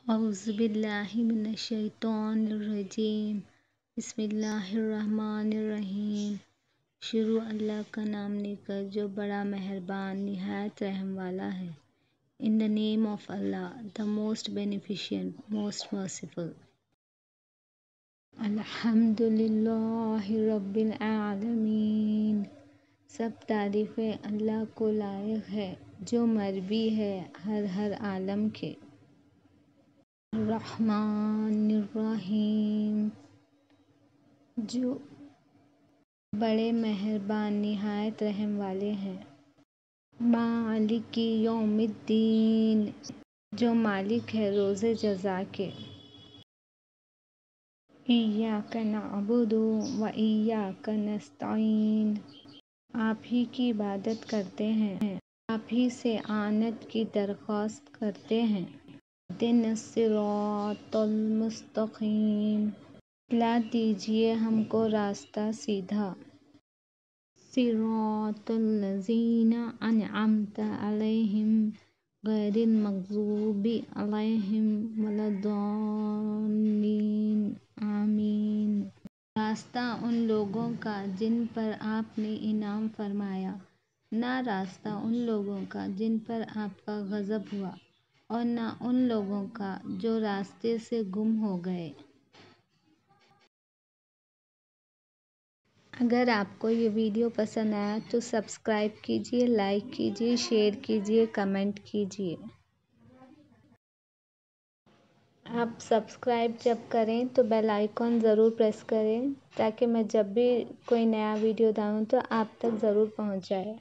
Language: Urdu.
اعوذ باللہ من الشیطان الرجیم۔ بسم اللہ الرحمن الرحیم۔ شروع اللہ کا نام لے کر جو بڑا مہربان نہایت رحم والا ہے۔ In the name of Allah, the most beneficent, most merciful. الحمد للہ رب العالمین۔ سب تعریفیں اللہ کو لائق ہے جو مربی ہے ہر عالم کے۔ الرحمن الرحیم، جو بڑے مہربان نہایت رحم والے ہیں۔ مالک یوم الدین، جو مالک ہے روز جزا کے۔ ایاک نعبد و ایاک نستعین، آپ ہی کی عبادت کرتے ہیں، آپ ہی سے اعانت کی درخواست کرتے ہیں۔ اہدنا الصراط المستقیم، دکھلا دیجیے ہم کو راستہ سیدھا۔ صراط الذین انعمت علیہم غیر المغضوب علیہم ولا الضالین، آمین۔ راستہ ان لوگوں کا جن پر آپ نے انعام فرمایا، نہ راستہ ان لوگوں کا جن پر آپ کا غضب ہوا، اور نہ ان لوگوں کا جو راستے سے گم ہو گئے۔ اگر آپ کو یہ ویڈیو پسند آیا تو سبسکرائب کیجیے، لائک کیجیے، شیئر کیجیے، کمنٹ کیجیے۔ آپ سبسکرائب جب کریں تو بیل آئیکن ضرور پریس کریں تاکہ میں جب بھی کوئی نیا ویڈیو ڈالوں تو آپ تک ضرور پہنچ جائے۔